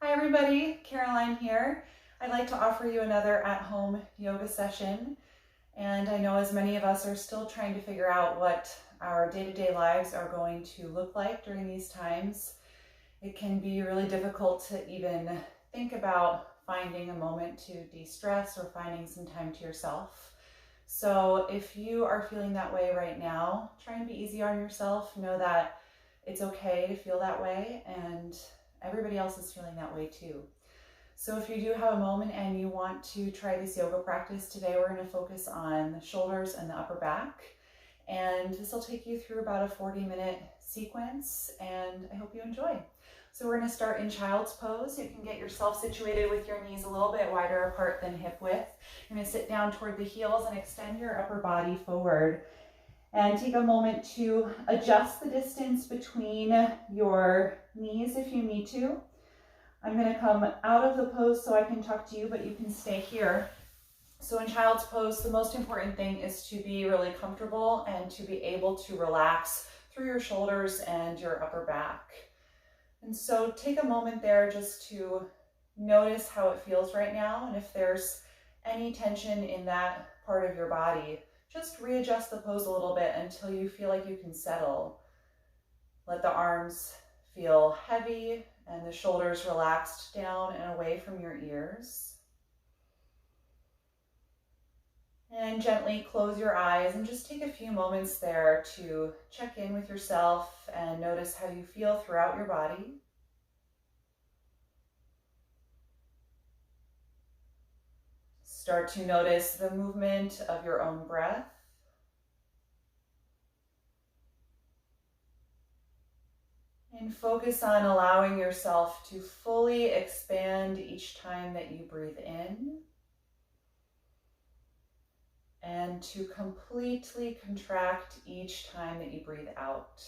Hi everybody, Caroline here. I'd like to offer you another at-home yoga session. And I know as many of us are still trying to figure out what our day-to-day lives are going to look like during these times, it can be really difficult to even think about finding a moment to de-stress or finding some time to yourself. So if you are feeling that way right now, try and be easy on yourself. Know that it's okay to feel that way, and everybody else is feeling that way too. So if you do have a moment and you want to try this yoga practice today, we're going to focus on the shoulders and the upper back. And this will take you through about a 40-minute sequence, and I hope you enjoy. So we're going to start in child's pose. You can get yourself situated with your knees a little bit wider apart than hip width. You're going to sit down toward the heels and extend your upper body forward. And take a moment to adjust the distance between your knees if you need to. I'm going to come out of the pose so I can talk to you, but you can stay here. So in child's pose, the most important thing is to be really comfortable and to be able to relax through your shoulders and your upper back. And so take a moment there just to notice how it feels right now, and if there's any tension in that part of your body, just readjust the pose a little bit until you feel like you can settle. Let the arms feel heavy and the shoulders relaxed down and away from your ears. And gently close your eyes and just take a few moments there to check in with yourself and notice how you feel throughout your body. Start to notice the movement of your own breath. And focus on allowing yourself to fully expand each time that you breathe in, and to completely contract each time that you breathe out.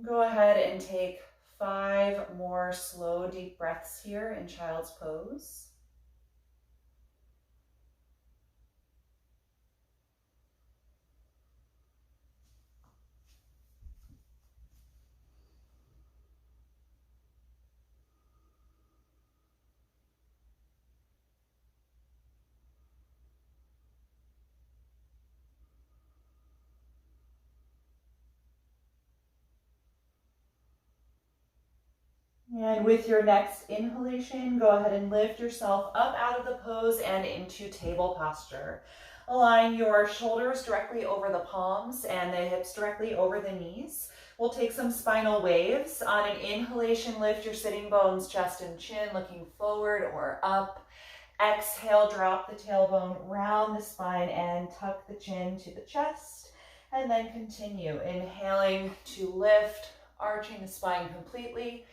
Go ahead and take 5 more slow, deep breaths here in child's pose. And with your next inhalation, go ahead and lift yourself up out of the pose and into table posture. Align your shoulders directly over the palms and the hips directly over the knees. We'll take some spinal waves. On an inhalation, lift your sitting bones, chest and chin, looking forward or up. Exhale, drop the tailbone, round the spine, and tuck the chin to the chest. And then continue. Inhaling to lift, arching the spine completely.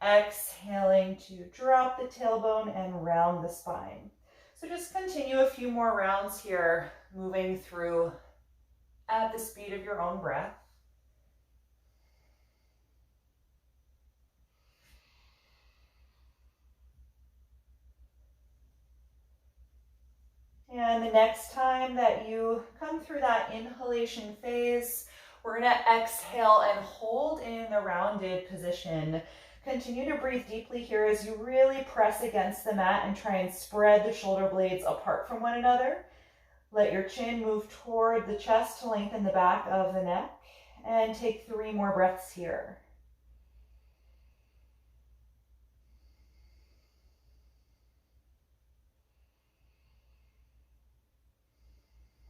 Exhaling to drop the tailbone and round the spine. So just continue a few more rounds here, moving through at the speed of your own breath. And the next time that you come through that inhalation phase, we're going to exhale and hold in the rounded position. Continue to breathe deeply here as you really press against the mat and try and spread the shoulder blades apart from one another. Let your chin move toward the chest to lengthen the back of the neck, and take 3 more breaths here.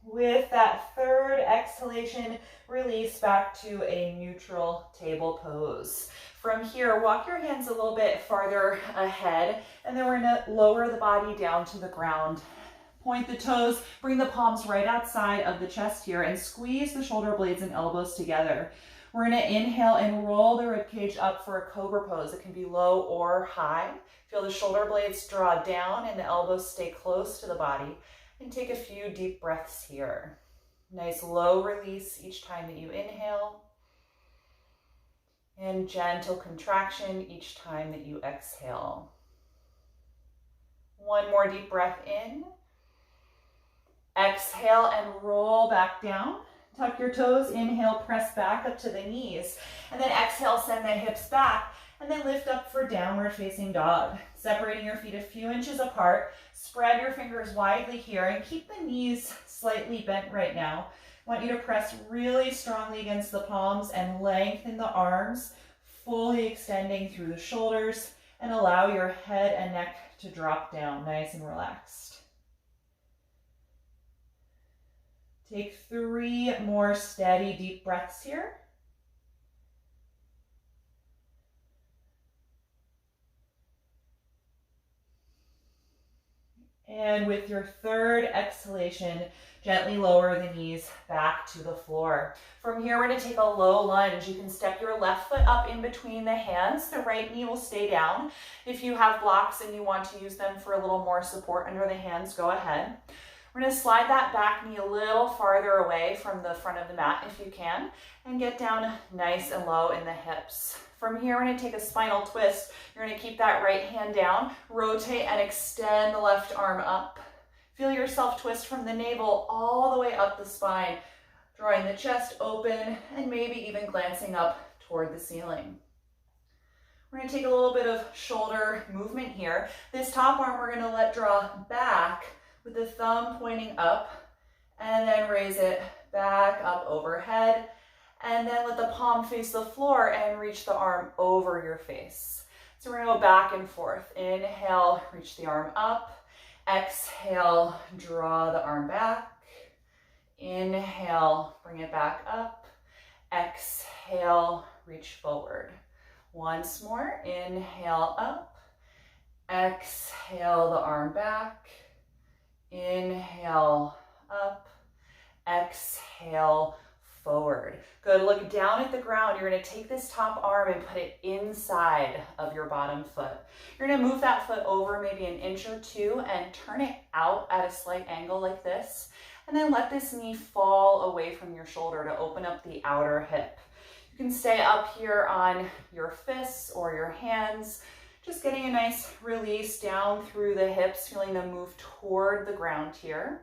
With that third exhalation, release back to a neutral table pose. From here, walk your hands a little bit farther ahead, and then we're going to lower the body down to the ground. Point the toes, bring the palms right outside of the chest here, and squeeze the shoulder blades and elbows together. We're going to inhale and roll the ribcage up for a cobra pose. It can be low or high. Feel the shoulder blades draw down and the elbows stay close to the body. And take a few deep breaths here. Nice low release each time that you inhale. And gentle contraction each time that you exhale. One more deep breath in. Exhale and roll back down. Tuck your toes, inhale, press back up to the knees, and then exhale, send the hips back, and then lift up for downward facing dog. Separating your feet a few inches apart, spread your fingers widely here, and keep the knees slightly bent right now. I want you to press really strongly against the palms and lengthen the arms, fully extending through the shoulders, and allow your head and neck to drop down, nice and relaxed. Take 3 more steady, deep breaths here. And with your third exhalation, gently lower the knees back to the floor. From here, we're going to take a low lunge. You can step your left foot up in between the hands. The right knee will stay down. If you have blocks and you want to use them for a little more support under the hands, go ahead. We're going to slide that back knee a little farther away from the front of the mat if you can, and get down nice and low in the hips. From here, we're going to take a spinal twist. You're going to keep that right hand down, rotate and extend the left arm up. Feel yourself twist from the navel all the way up the spine, drawing the chest open and maybe even glancing up toward the ceiling. We're going to take a little bit of shoulder movement here. This top arm we're going to let draw back with the thumb pointing up, and then raise it back up overhead, and then let the palm face the floor and reach the arm over your face. So we're going to go back and forth. Inhale, reach the arm up. Exhale, draw the arm back. Inhale, bring it back up. Exhale, reach forward. Once more, inhale up. Exhale the arm back. Inhale up. Exhale forward. Good. Look down at the ground. You're going to take this top arm and put it inside of your bottom foot. You're going to move that foot over maybe an inch or two and turn it out at a slight angle like this. And then let this knee fall away from your shoulder to open up the outer hip. You can stay up here on your fists or your hands, just getting a nice release down through the hips, feeling them move toward the ground here.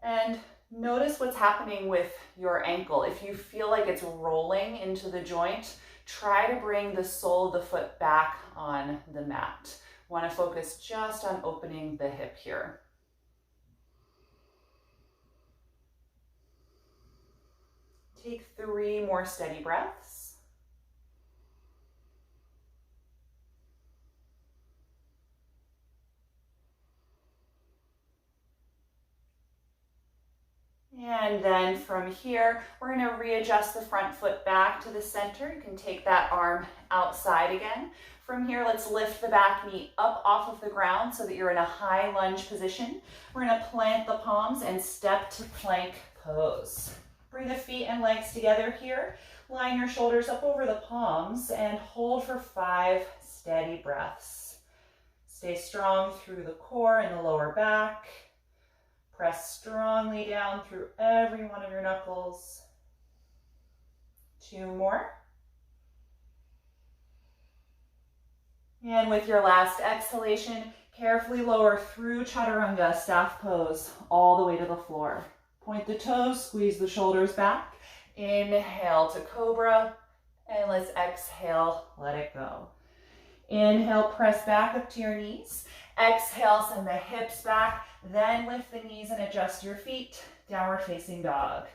And notice what's happening with your ankle. If you feel like it's rolling into the joint, try to bring the sole of the foot back on the mat. Want to focus just on opening the hip here. Take 3 more steady breaths. And then from here, we're going to readjust the front foot back to the center. You can take that arm outside again. From here, let's lift the back knee up off of the ground so that you're in a high lunge position. We're going to plant the palms and step to plank pose. Bring the feet and legs together here. Line your shoulders up over the palms and hold for 5 steady breaths. Stay strong through the core and the lower back. Press strongly down through every one of your knuckles. 2 more. And with your last exhalation, carefully lower through chaturanga, staff pose, all the way to the floor. Point the toes, squeeze the shoulders back. Inhale to cobra, and let's exhale, let it go. Inhale, press back up to your knees. Exhale, send the hips back, then lift the knees and adjust your feet, downward facing dog.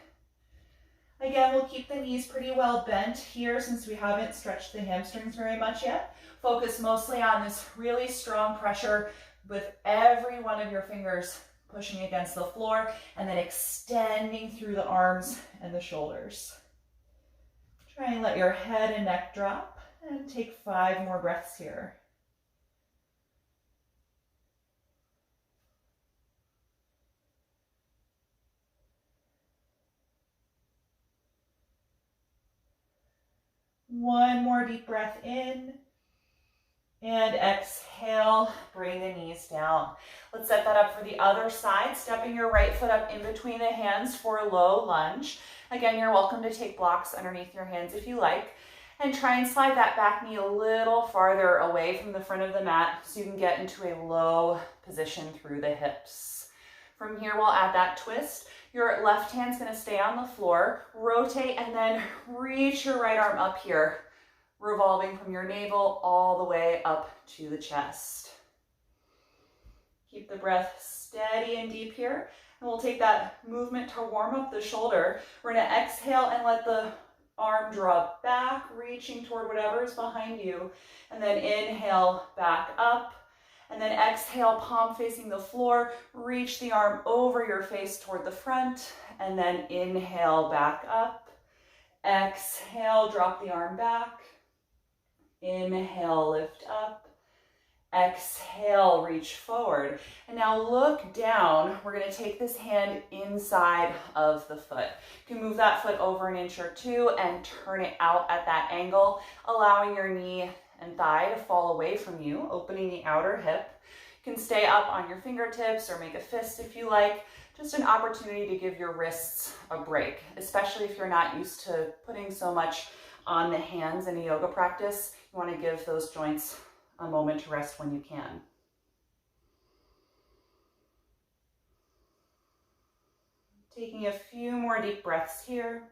Again, we'll keep the knees pretty well bent here since we haven't stretched the hamstrings very much yet. Focus mostly on this really strong pressure with every one of your fingers pushing against the floor and then extending through the arms and the shoulders. Try and let your head and neck drop and take 5 more breaths here. One more deep breath in, and exhale, bring the knees down. Let's set that up for the other side, stepping your right foot up in between the hands for a low lunge. Again, you're welcome to take blocks underneath your hands if you like, and try and slide that back knee a little farther away from the front of the mat so you can get into a low position through the hips. From here, we'll add that twist. Your left hand's gonna stay on the floor. Rotate and then reach your right arm up here, revolving from your navel all the way up to the chest. Keep the breath steady and deep here. And we'll take that movement to warm up the shoulder. We're gonna exhale and let the arm drop back, reaching toward whatever is behind you. And then inhale, back up. And then exhale, palm facing the floor. Reach the arm over your face toward the front. And then inhale, back up. Exhale, drop the arm back. Inhale, lift up. Exhale, reach forward. And now look down. We're going to take this hand inside of the foot. You can move that foot over an inch or two and turn it out at that angle, allowing your knee and thigh to fall away from you, opening the outer hip. You can stay up on your fingertips or make a fist if you like. Just an opportunity to give your wrists a break, especially if you're not used to putting so much on the hands in a yoga practice. You want to give those joints a moment to rest when you can. Taking a few more deep breaths here.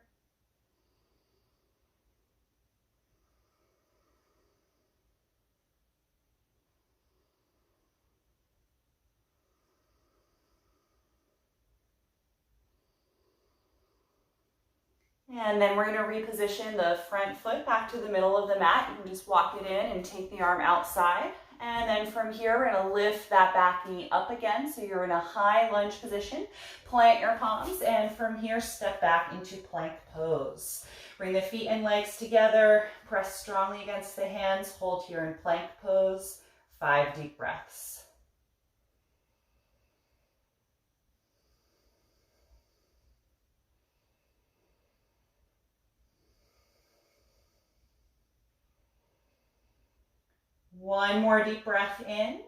And then we're going to reposition the front foot back to the middle of the mat. You can just walk it in and take the arm outside. And then from here, we're going to lift that back knee up again. So you're in a high lunge position. Plant your palms, and from here, step back into plank pose. Bring the feet and legs together. Press strongly against the hands. Hold here in plank pose. 5 deep breaths. One more deep breath in.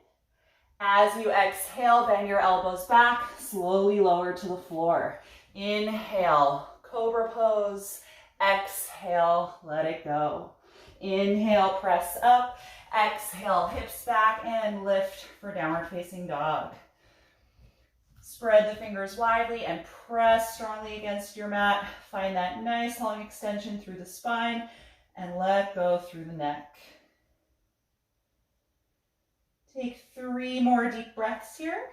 As you exhale, bend your elbows back, slowly lower to the floor. Inhale, cobra pose. Exhale, let it go. Inhale, press up. Exhale, hips back and lift for downward facing dog. Spread the fingers widely and press strongly against your mat. Find that nice long extension through the spine and let go through the neck. Take 3 more deep breaths here.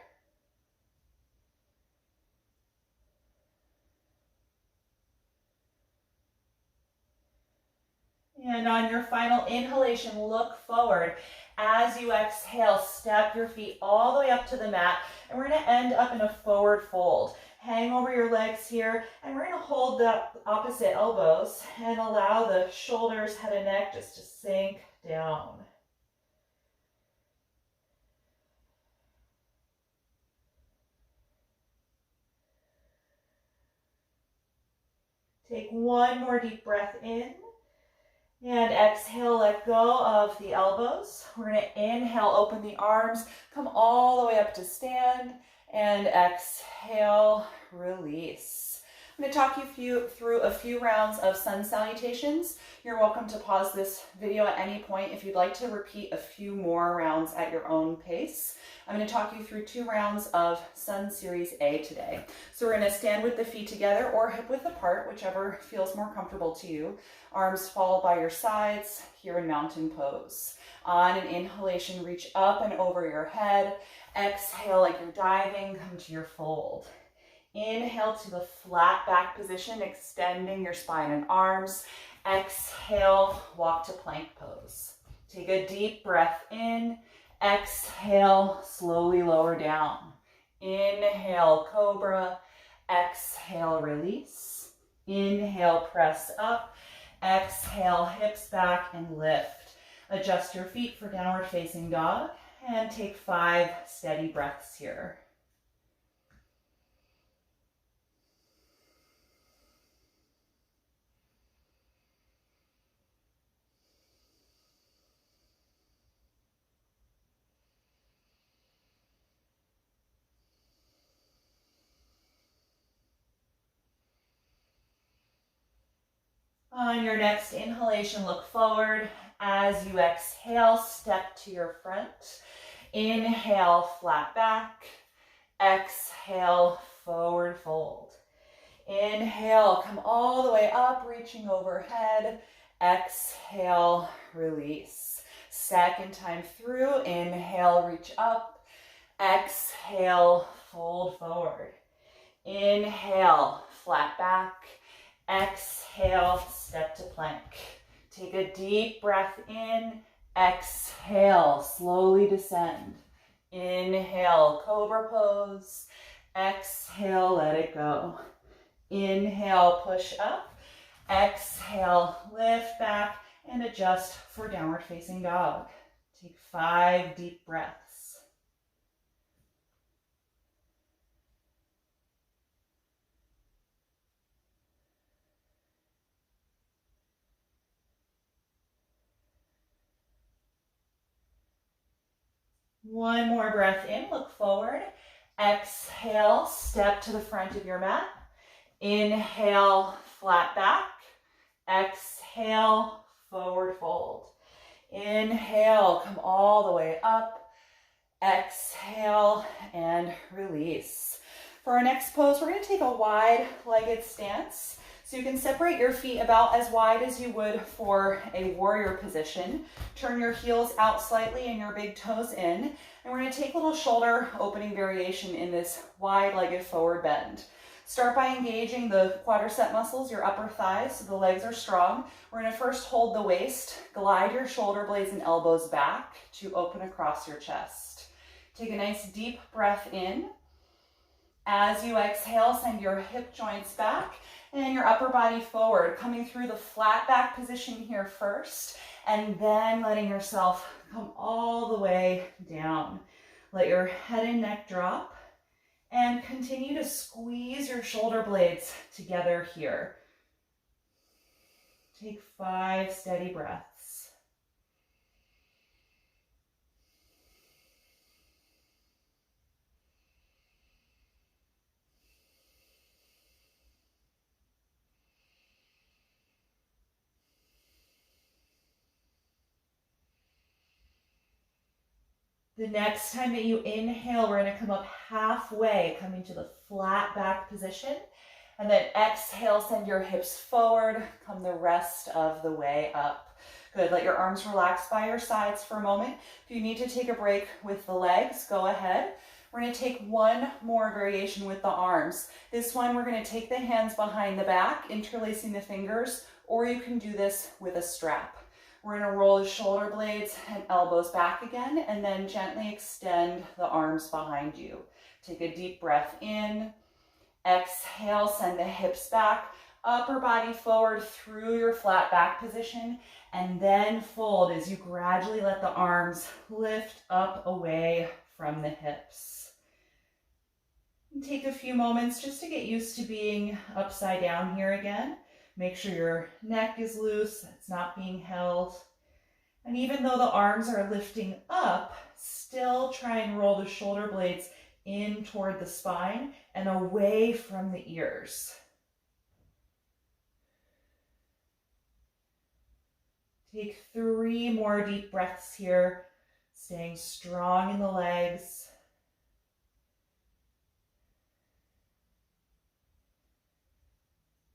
And on your final inhalation, look forward. As you exhale, step your feet all the way up to the mat, and we're going to end up in a forward fold. Hang over your legs here, and we're going to hold the opposite elbows and allow the shoulders, head, and neck just to sink down. Take 1 more deep breath in. And exhale, let go of the elbows. We're going to inhale, open the arms, come all the way up to stand, and exhale, release. I'm going to talk you through a few rounds of sun salutations. You're welcome to pause this video at any point if you'd like to repeat a few more rounds at your own pace. I'm going to talk you through 2 rounds of Sun Series A today. So we're going to stand with the feet together or hip width apart, whichever feels more comfortable to you. Arms fall by your sides here in mountain pose. On an inhalation, reach up and over your head. Exhale like you're diving, come to your fold. Inhale to the flat back position, extending your spine and arms. Exhale, walk to plank pose. Take a deep breath in. Exhale, slowly lower down. Inhale, cobra. Exhale, release. Inhale, press up. Exhale, hips back and lift. Adjust your feet for downward facing dog and take 5 steady breaths here. On your next inhalation, look forward. As you exhale, step to your front. Inhale, flat back. Exhale, forward fold. Inhale, come all the way up, reaching overhead. Exhale, release. Second time through, inhale, reach up. Exhale, fold forward. Inhale, flat back. Exhale, step to plank. Take a deep breath in. Exhale, slowly descend. Inhale, cobra pose. Exhale, let it go. Inhale, push up. Exhale, lift back and adjust for downward facing dog. Take 5 deep breaths. One more breath in, look forward. Exhale, step to the front of your mat. Inhale, flat back. Exhale, forward fold. Inhale, come all the way up. Exhale and release. For our next pose, we're going to take a wide-legged stance. So you can separate your feet about as wide as you would for a warrior position. Turn your heels out slightly and your big toes in. And we're going to take a little shoulder opening variation in this wide-legged forward bend. Start by engaging the quadricep muscles, your upper thighs, so the legs are strong. We're going to first hold the waist, glide your shoulder blades and elbows back to open across your chest. Take a nice deep breath in. As you exhale, send your hip joints back and your upper body forward, coming through the flat back position here first, and then letting yourself come all the way down. Let your head and neck drop, and continue to squeeze your shoulder blades together here. Take 5 steady breaths. The next time that you inhale, we're going to come up halfway, coming to the flat back position. And then exhale, send your hips forward, come the rest of the way up. Good, let your arms relax by your sides for a moment. If you need to take a break with the legs, go ahead. We're going to take one more variation with the arms. This one, we're going to take the hands behind the back, interlacing the fingers, or you can do this with a strap. We're going to roll the shoulder blades and elbows back again, and then gently extend the arms behind you. Take a deep breath in. Exhale, send the hips back, upper body forward through your flat back position, and then fold as you gradually let the arms lift up away from the hips. And take a few moments just to get used to being upside down here again. Make sure your neck is loose, it's not being held. And even though the arms are lifting up, still try and roll the shoulder blades in toward the spine and away from the ears. Take 3 more deep breaths here, staying strong in the legs.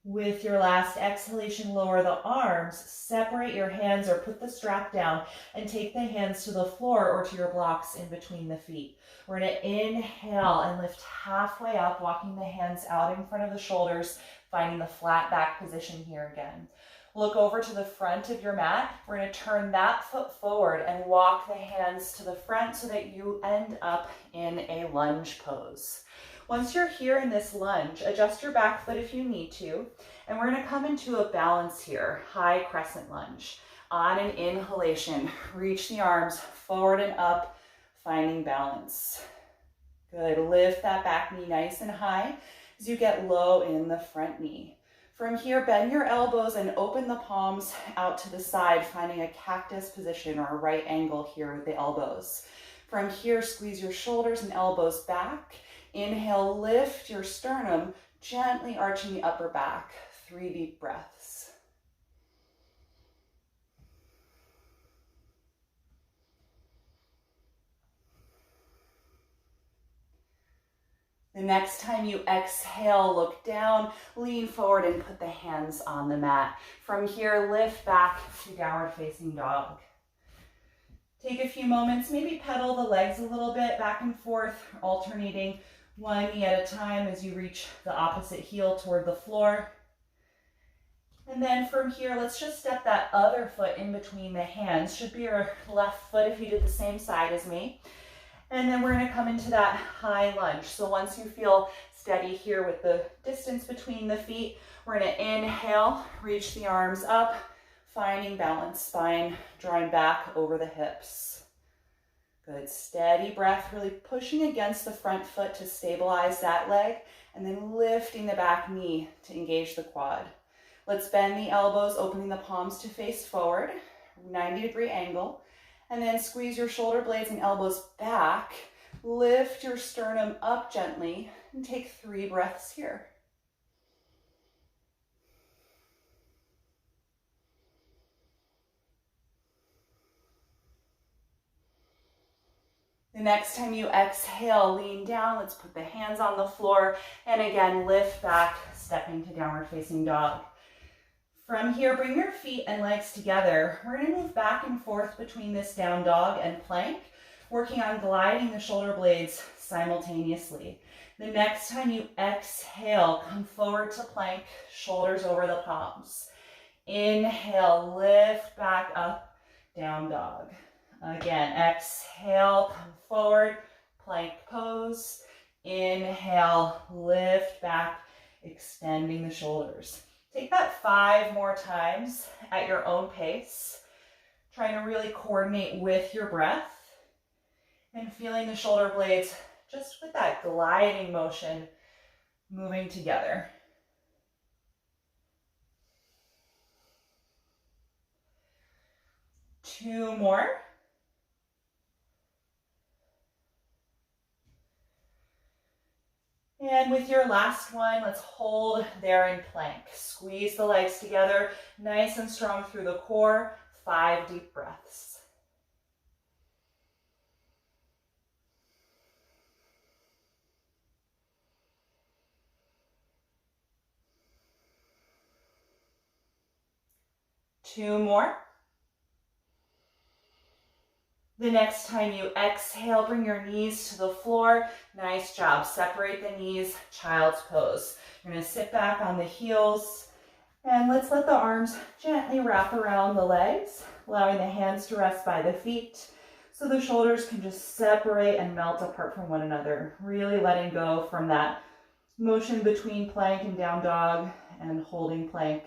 With your last exhalation, lower the arms, separate your hands or put the strap down, and take the hands to the floor or to your blocks in between the feet. We're going to inhale and lift halfway up, walking the hands out in front of the shoulders, finding the flat back position here again. Look over to the front of your mat. We're going to turn that foot forward and walk the hands to the front so that you end up in a lunge pose. Once you're here in this lunge, adjust your back foot if you need to, and we're going to come into a balance here, high crescent lunge. On an inhalation, reach the arms forward and up, finding balance. Good, lift that back knee nice and high as you get low in the front knee. From here, bend your elbows and open the palms out to the side, finding a cactus position or a right angle here with the elbows. From here, squeeze your shoulders and elbows back. Inhale, lift your sternum, gently arching the upper back. 3 deep breaths. The next time you exhale, look down, lean forward and put the hands on the mat. From here, lift back to downward facing dog. Take a few moments, maybe pedal the legs a little bit back and forth, alternating one knee at a time as you reach the opposite heel toward the floor. And then from here, let's just step that other foot in between the hands. Should be your left foot if you did the same side as me. And then we're going to come into that high lunge. So once you feel steady here with the distance between the feet, we're going to inhale, reach the arms up, finding balance, spine drawing back over the hips. Good, steady breath, really pushing against the front foot to stabilize that leg, and then lifting the back knee to engage the quad. Let's bend the elbows, opening the palms to face forward, 90-degree angle. And then squeeze your shoulder blades and elbows back. Lift your sternum up gently and take 3 breaths here. The next time you exhale, lean down. Let's put the hands on the floor. And again, lift back, stepping to downward facing dog. From here, bring your feet and legs together. We're going to move back and forth between this down dog and plank, working on gliding the shoulder blades simultaneously. The next time you exhale, come forward to plank, shoulders over the palms. Inhale, lift back up, down dog. Again, exhale, come forward, plank pose. Inhale, lift back, extending the shoulders. Take that 5 more times at your own pace, trying to really coordinate with your breath and feeling the shoulder blades just with that gliding motion moving together. Two more. And with your last one, let's hold there in plank. Squeeze the legs together, nice and strong through the core. 5 deep breaths. Two more. The next time you exhale, bring your knees to the floor. Nice job. Separate the knees, child's pose. You're going to sit back on the heels, and let's let the arms gently wrap around the legs, allowing the hands to rest by the feet so the shoulders can just separate and melt apart from one another. Really letting go from that motion between plank and down dog and holding plank.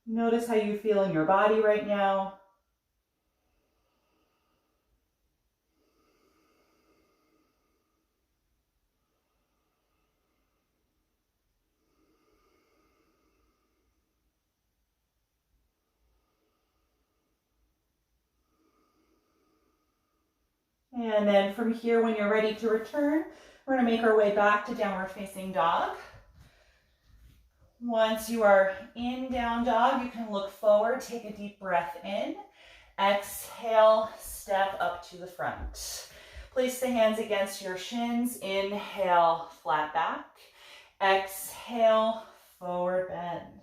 Notice how you feel in your body right now. And then from here, when you're ready to return, we're going to make our way back to downward facing dog. Once you are in down dog, you can look forward, take a deep breath in. Exhale, step up to the front. Place the hands against your shins. Inhale, flat back. Exhale, forward bend.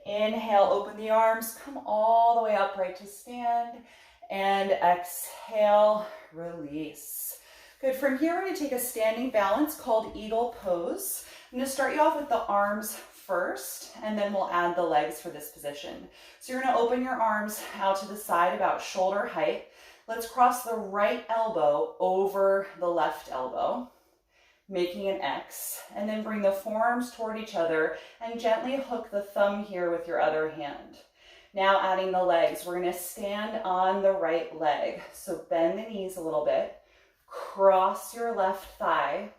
Inhale, open the arms, come all the way upright to stand. And exhale, release. Good, from here we're going to take a standing balance called eagle pose. I'm going to start you off with the arms first, and then we'll add the legs for this position. So you're going to open your arms out to the side about shoulder height. Let's cross the right elbow over the left elbow, making an X, and then bring the forearms toward each other and gently hook the thumb here with your other hand. Now adding the legs, we're going to stand on the right leg. So bend the knees a little bit, cross your left thigh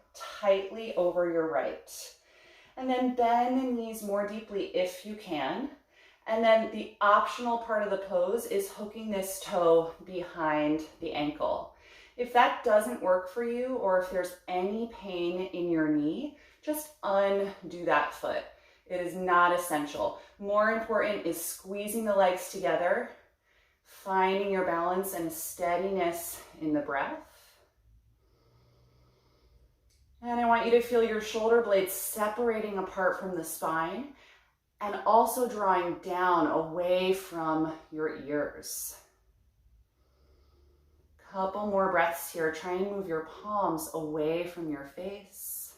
tightly over your right, and then bend the knees more deeply if you can. And then the optional part of the pose is hooking this toe behind the ankle. If that doesn't work for you, or if there's any pain in your knee, just undo that foot. It is not essential. More important is squeezing the legs together, finding your balance and steadiness in the breath. And I want you to feel your shoulder blades separating apart from the spine and also drawing down away from your ears. Couple more breaths here. Try and move your palms away from your face.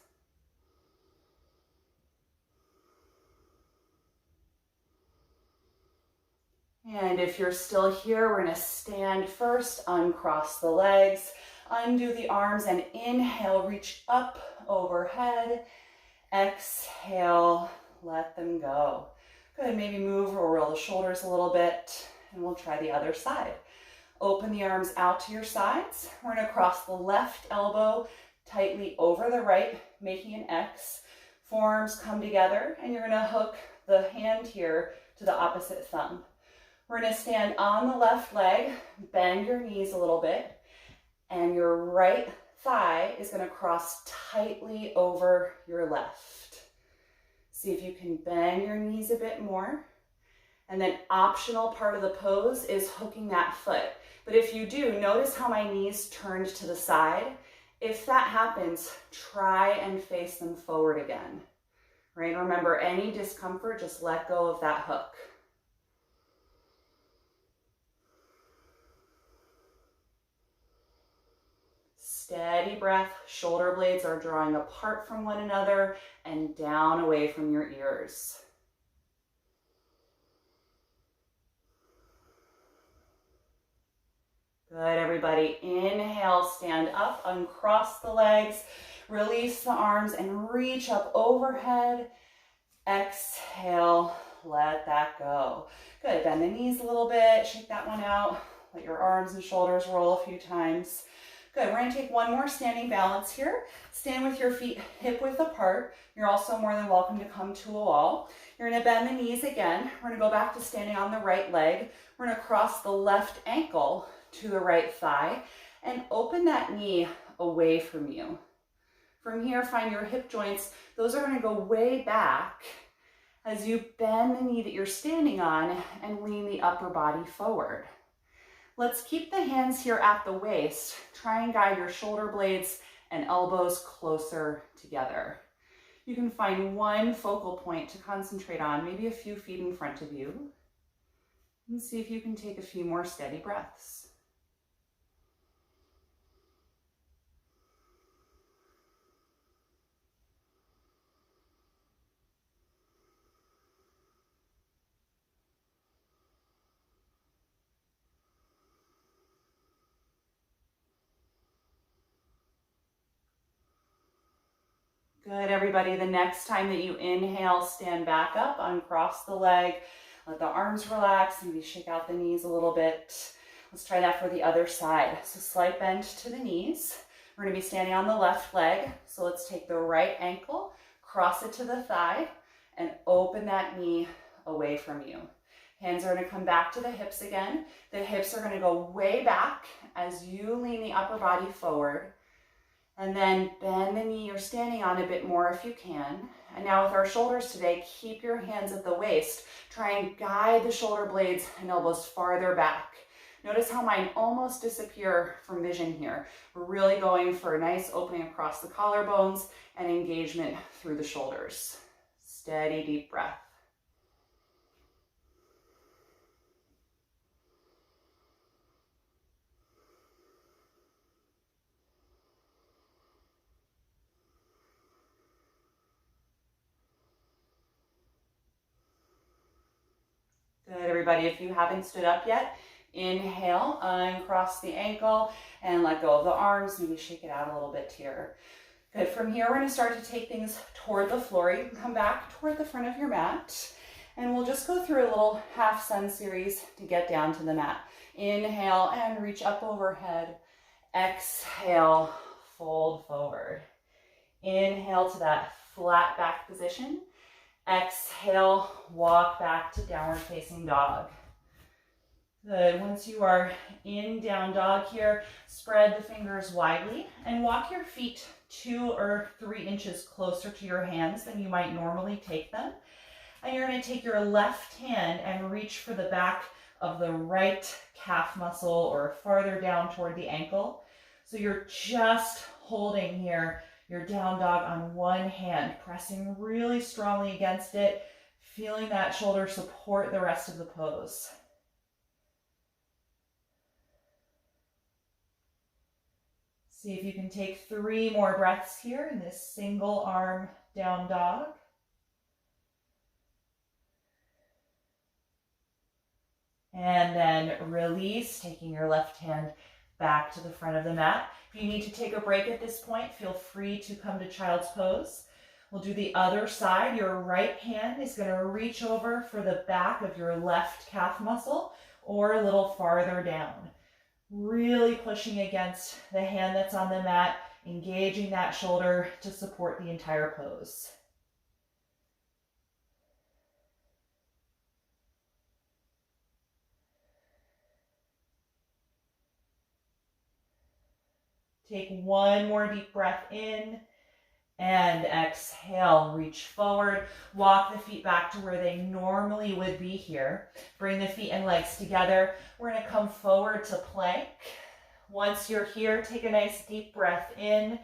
And if you're still here, we're going to stand first, uncross the legs, undo the arms, and inhale, reach up overhead. Exhale, let them go. Good, maybe move or roll the shoulders a little bit, and we'll try the other side. Open the arms out to your sides. We're going to cross the left elbow tightly over the right, making an X. Forearms come together, and you're going to hook the hand here to the opposite thumb. We're going to stand on the left leg, bend your knees a little bit, and your right thigh is going to cross tightly over your left. See if you can bend your knees a bit more. And then optional part of the pose is hooking that foot. But if you do, notice how my knees turned to the side. If that happens, try and face them forward again. Right? Remember, any discomfort, just let go of that hook. Steady breath, shoulder blades are drawing apart from one another and down away from your ears. Good, everybody. Inhale, stand up, uncross the legs, release the arms and reach up overhead. Exhale, let that go. Good, bend the knees a little bit, shake that one out. Let your arms and shoulders roll a few times. Good, we're going to take one more standing balance here. Stand with your feet hip width apart. You're also more than welcome to come to a wall. You're going to bend the knees again. We're going to go back to standing on the right leg. We're going to cross the left ankle to the right thigh and open that knee away from you. From here, find your hip joints. Those are going to go way back as you bend the knee that you're standing on and lean the upper body forward. Let's keep the hands here at the waist. Try and guide your shoulder blades and elbows closer together. You can find one focal point to concentrate on, maybe a few feet in front of you. And see if you can take a few more steady breaths. Good, everybody. The next time that you inhale, stand back up, uncross the leg, let the arms relax, maybe shake out the knees a little bit. Let's try that for the other side. So slight bend to the knees. We're going to be standing on the left leg. So let's take the right ankle, cross it to the thigh, and open that knee away from you. Hands are going to come back to the hips again. The hips are going to go way back as you lean the upper body forward. And then bend the knee you're standing on a bit more if you can. And now with our shoulders today, keep your hands at the waist. Try and guide the shoulder blades and elbows farther back. Notice how mine almost disappear from vision here. We're really going for a nice opening across the collarbones and engagement through the shoulders. Steady, deep breath. Good, everybody. If you haven't stood up yet, inhale, uncross the ankle and let go of the arms. Maybe shake it out a little bit here. Good. From here, we're going to start to take things toward the floor. You can come back toward the front of your mat and we'll just go through a little half sun series to get down to the mat. Inhale and reach up overhead. Exhale, fold forward. Inhale to that flat back position. Exhale, walk back to downward facing dog. Good. Once you are in down dog here, spread the fingers widely and walk your feet 2 or 3 inches closer to your hands than you might normally take them. And you're going to take your left hand and reach for the back of the right calf muscle or farther down toward the ankle. So you're just holding here your down dog on one hand, pressing really strongly against it, feeling that shoulder support the rest of the pose. See if you can take 3 more breaths here in this single arm down dog. And then release, taking your left hand back to the front of the mat. If you need to take a break at this point, feel free to come to child's pose. We'll do the other side. Your right hand is going to reach over for the back of your left calf muscle or a little farther down. Really pushing against the hand that's on the mat, engaging that shoulder to support the entire pose. Take one more deep breath in and exhale, reach forward, walk the feet back to where they normally would be here. Bring the feet and legs together. We're going to come forward to plank. Once you're here, take a nice deep breath in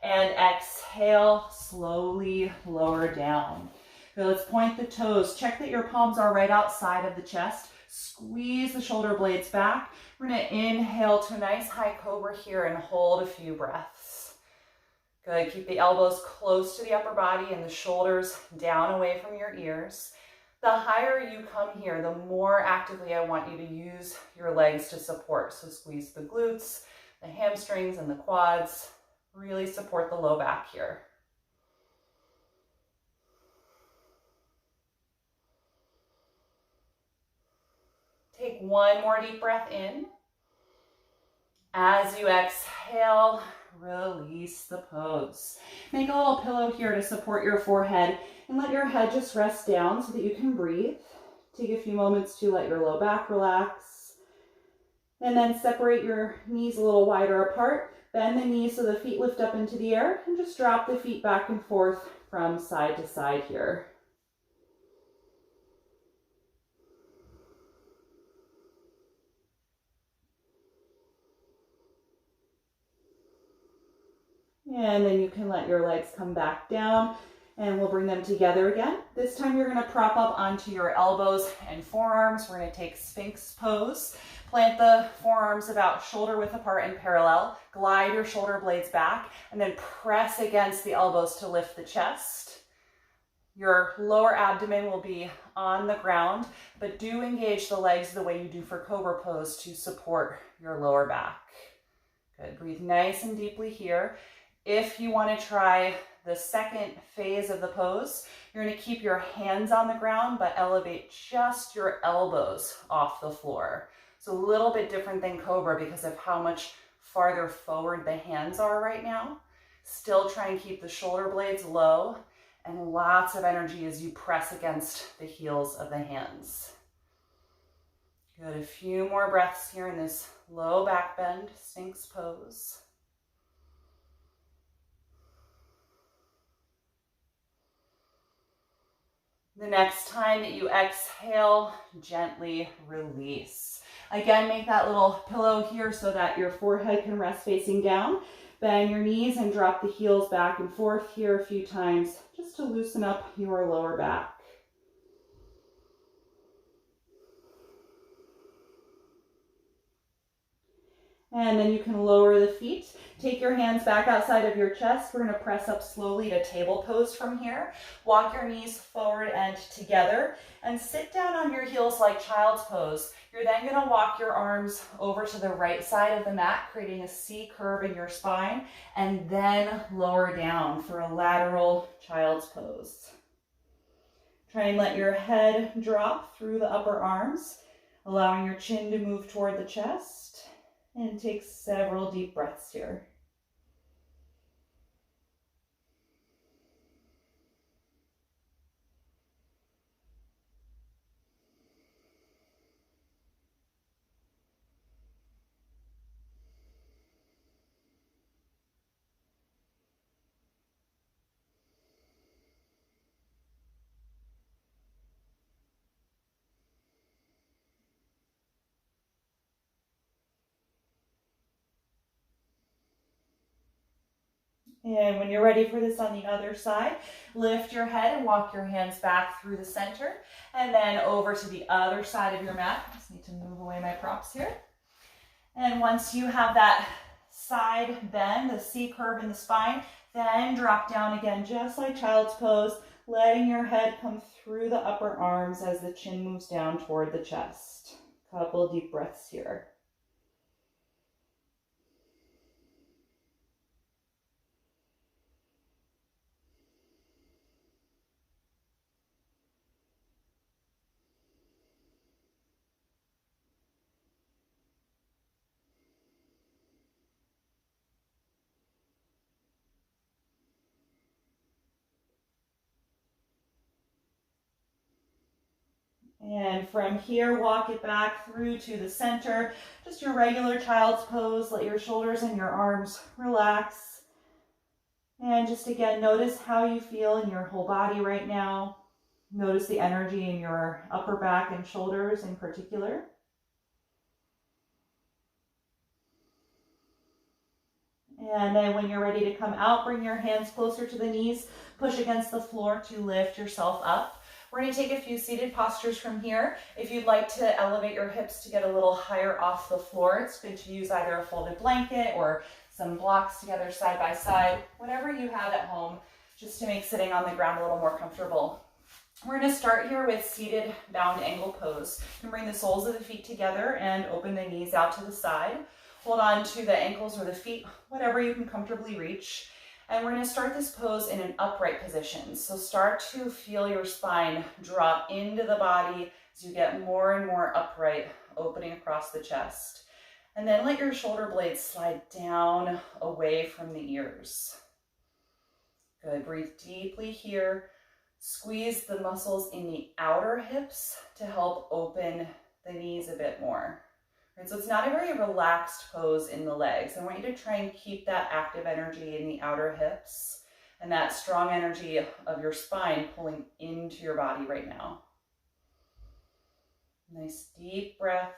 and exhale, slowly lower down. Okay, let's point the toes. Check that your palms are right outside of the chest. Squeeze the shoulder blades back. We're going to inhale to a nice high cobra here and hold a few breaths. Good. Keep the elbows close to the upper body and the shoulders down away from your ears. The higher you come here, the more actively I want you to use your legs to support. So squeeze the glutes, the hamstrings, and the quads. Really support the low back here. Take one more deep breath in. As you exhale, release the pose. Make a little pillow here to support your forehead and let your head just rest down so that you can breathe. Take a few moments to let your low back relax. And then separate your knees a little wider apart. Bend the knees so the feet lift up into the air and just drop the feet back and forth from side to side here. And then you can let your legs come back down and we'll bring them together again. This time you're going to prop up onto your elbows and forearms. We're going to take Sphinx pose. Plant the forearms about shoulder width apart and parallel. Glide your shoulder blades back and then press against the elbows to lift the chest. Your lower abdomen will be on the ground, but do engage the legs the way you do for Cobra pose to support your lower back. Good. Breathe nice and deeply here. If you want to try the second phase of the pose, you're going to keep your hands on the ground, but elevate just your elbows off the floor. So a little bit different than Cobra because of how much farther forward the hands are right now. Still try and keep the shoulder blades low and lots of energy as you press against the heels of the hands. Good. A few more breaths here in this low back bend, Sphinx pose. The next time that you exhale, gently release. Again, make that little pillow here so that your forehead can rest facing down. Bend your knees and drop the heels back and forth here a few times just to loosen up your lower back. And then you can lower the feet. Take your hands back outside of your chest. We're going to press up slowly to table pose from here. Walk your knees forward and together and sit down on your heels like child's pose. You're then going to walk your arms over to the right side of the mat, creating a C curve in your spine, and then lower down for a lateral child's pose. Try and let your head drop through the upper arms, allowing your chin to move toward the chest. And take several deep breaths here. And when you're ready for this on the other side, lift your head and walk your hands back through the center and then over to the other side of your mat. I just need to move away my props here. And once you have that side bend, the C curve in the spine, then drop down again, just like child's pose, letting your head come through the upper arms as the chin moves down toward the chest. Couple deep breaths here. And from here, walk it back through to the center. Just your regular child's pose. Let your shoulders and your arms relax. And just again, notice how you feel in your whole body right now. Notice the energy in your upper back and shoulders in particular. And then when you're ready to come out, bring your hands closer to the knees. Push against the floor to lift yourself up. We're going to take a few seated postures from here. If you'd like to elevate your hips to get a little higher off the floor, it's good to use either a folded blanket or some blocks together side by side, whatever you have at home, just to make sitting on the ground a little more comfortable. We're going to start here with seated bound angle pose. You can bring the soles of the feet together and open the knees out to the side. Hold on to the ankles or the feet, whatever you can comfortably reach. And we're going to start this pose in an upright position. So start to feel your spine drop into the body as you get more and more upright, opening across the chest. And then let your shoulder blades slide down away from the ears. Good. Breathe deeply here. Squeeze the muscles in the outer hips to help open the knees a bit more. Right, so it's not a very relaxed pose in the legs. I want you to try and keep that active energy in the outer hips and that strong energy of your spine pulling into your body right now. Nice deep breath.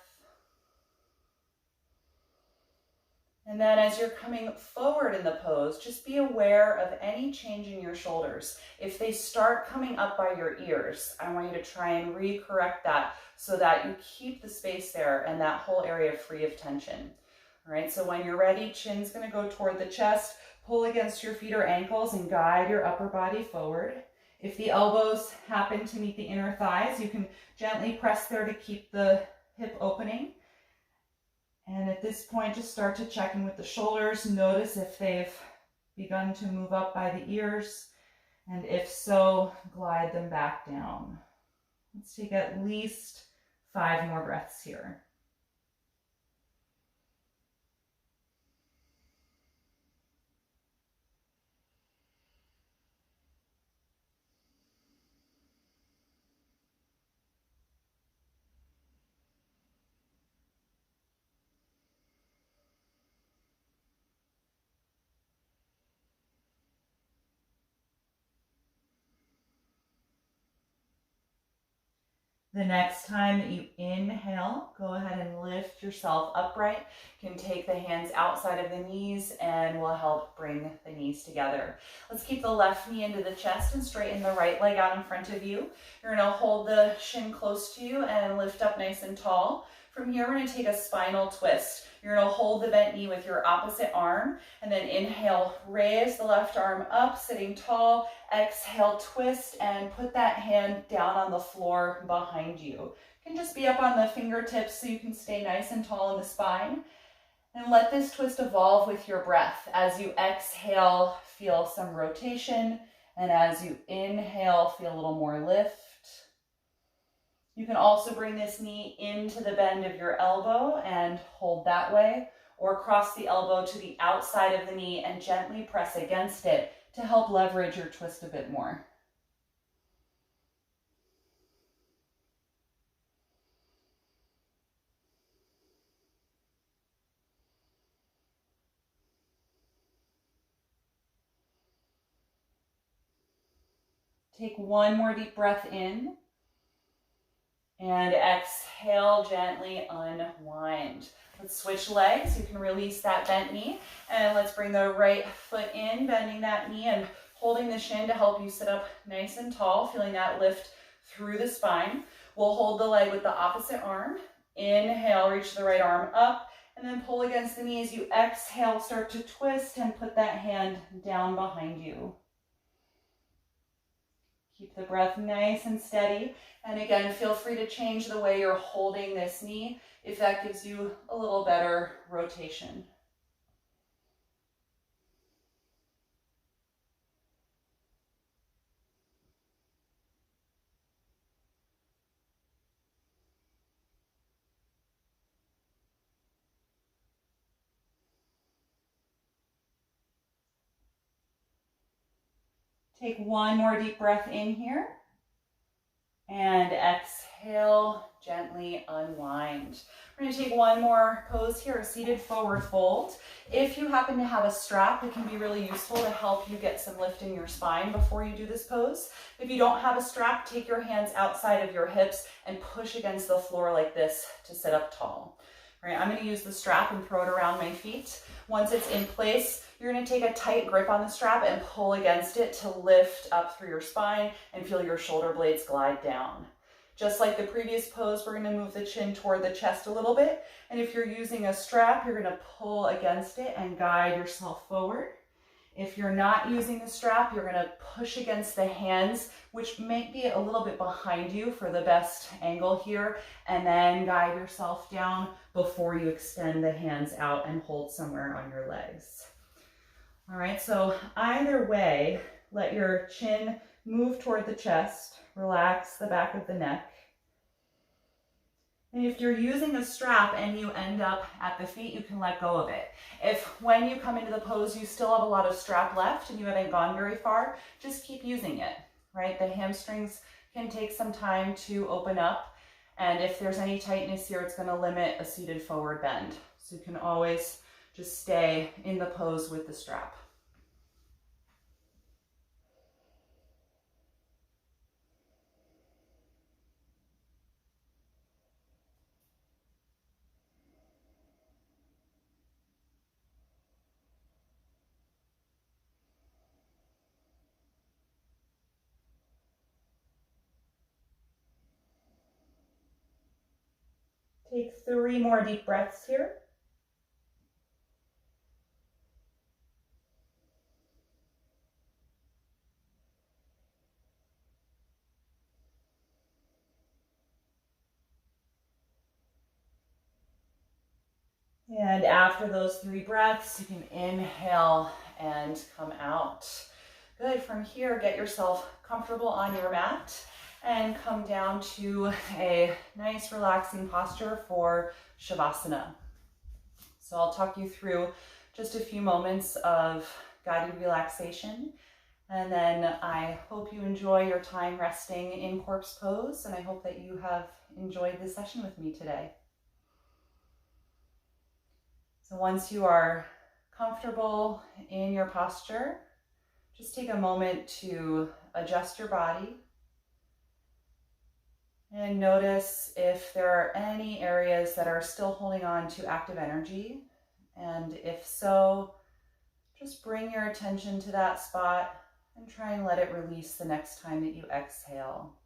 And then as you're coming forward in the pose, just be aware of any change in your shoulders. If they start coming up by your ears, I want you to try and recorrect that so that you keep the space there and that whole area free of tension. All right, so when you're ready, chin's gonna go toward the chest, pull against your feet or ankles and guide your upper body forward. If the elbows happen to meet the inner thighs, you can gently press there to keep the hip opening. And at this point, just start to check in with the shoulders. Notice if they've begun to move up by the ears. And if so, glide them back down. Let's take at least 5 more breaths here. The next time that you inhale, go ahead and lift yourself upright. You can take the hands outside of the knees and we'll help bring the knees together. Let's keep the left knee into the chest and straighten the right leg out in front of you. You're going to hold the shin close to you and lift up nice and tall. From here, we're going to take a spinal twist. You're going to hold the bent knee with your opposite arm and then inhale, raise the left arm up, sitting tall. Exhale, twist and put that hand down on the floor behind you. You can just be up on the fingertips so you can stay nice and tall in the spine. And let this twist evolve with your breath. As you exhale, feel some rotation. And as you inhale, feel a little more lift. You can also bring this knee into the bend of your elbow and hold that way, or cross the elbow to the outside of the knee and gently press against it to help leverage your twist a bit more. Take one more deep breath in and exhale. exhale, gently unwind. Let's switch legs. You can release that bent knee. And let's bring the right foot in, bending that knee and holding the shin to help you sit up nice and tall, feeling that lift through the spine. We'll hold the leg with the opposite arm. Inhale, reach the right arm up, and then pull against the knee as you exhale, start to twist and put that hand down behind you. Keep the breath nice and steady. And again, feel free to change the way you're holding this knee if that gives you a little better rotation. Take one more deep breath in here. And exhale, gently unwind. We're going to take one more pose here, a seated forward fold. If you happen to have a strap, it can be really useful to help you get some lift in your spine before you do this pose. If you don't have a strap, take your hands outside of your hips and push against the floor like this to sit up tall. All right, I'm going to use the strap and throw it around my feet. Once it's in place, you're going to take a tight grip on the strap and pull against it to lift up through your spine and feel your shoulder blades glide down. Just like the previous pose, we're going to move the chin toward the chest a little bit. And if you're using a strap, you're going to pull against it and guide yourself forward. If you're not using the strap, you're going to push against the hands, which may be a little bit behind you for the best angle here, and then guide yourself down before you extend the hands out and hold somewhere on your legs. All right, so either way, let your chin move toward the chest, relax the back of the neck. And if you're using a strap and you end up at the feet, you can let go of it. If when you come into the pose, you still have a lot of strap left and you haven't gone very far, just keep using it, right? The hamstrings can take some time to open up. And if there's any tightness here, it's going to limit a seated forward bend. So you can always just stay in the pose with the strap. Take 3 more deep breaths here. And after those 3 breaths, you can inhale and come out. Good. From here, get yourself comfortable on your mat and come down to a nice relaxing posture for Shavasana. So I'll talk you through just a few moments of guided relaxation. And then I hope you enjoy your time resting in corpse pose. And I hope that you have enjoyed this session with me today. So once you are comfortable in your posture, just take a moment to adjust your body and notice if there are any areas that are still holding on to active energy. And if so, just bring your attention to that spot and try and let it release the next time that you exhale.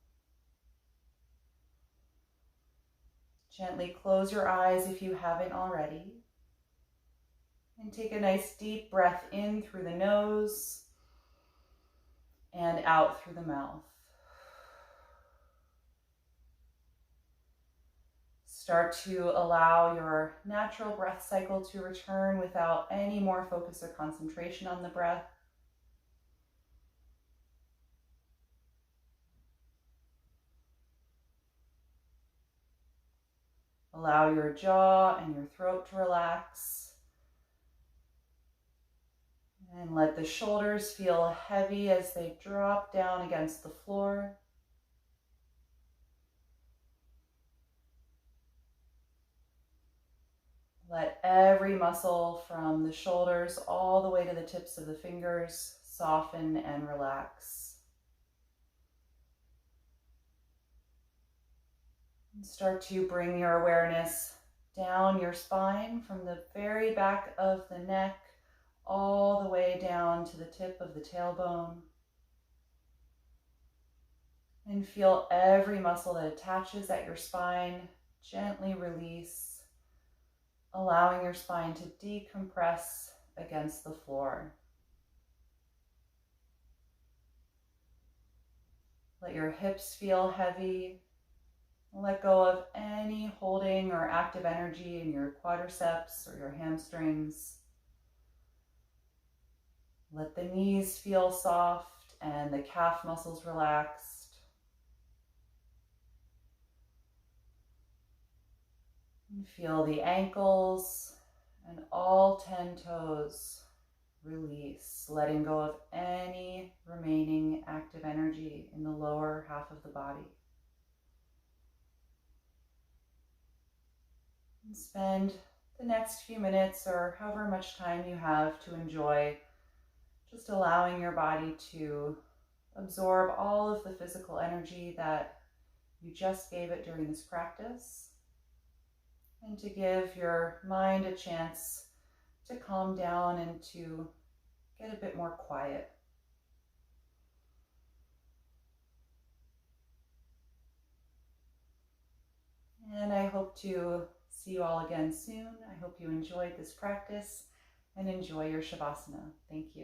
Gently close your eyes if you haven't already. And take a nice deep breath in through the nose and out through the mouth. Start to allow your natural breath cycle to return without any more focus or concentration on the breath. Allow your jaw and your throat to relax. And let the shoulders feel heavy as they drop down against the floor. Let every muscle from the shoulders all the way to the tips of the fingers soften and relax. Start to bring your awareness down your spine from the very back of the neck all the way down to the tip of the tailbone. And feel every muscle that attaches at your spine gently release, allowing your spine to decompress against the floor. Let your hips feel heavy. Let go of any holding or active energy in your quadriceps or your hamstrings. Let the knees feel soft and the calf muscles relaxed. And feel the ankles and all 10 toes release, letting go of any remaining active energy in the lower half of the body. And spend the next few minutes or however much time you have to enjoy just allowing your body to absorb all of the physical energy that you just gave it during this practice, and to give your mind a chance to calm down and to get a bit more quiet. And I hope to see you all again soon. I hope you enjoyed this practice and enjoy your Shavasana. Thank you.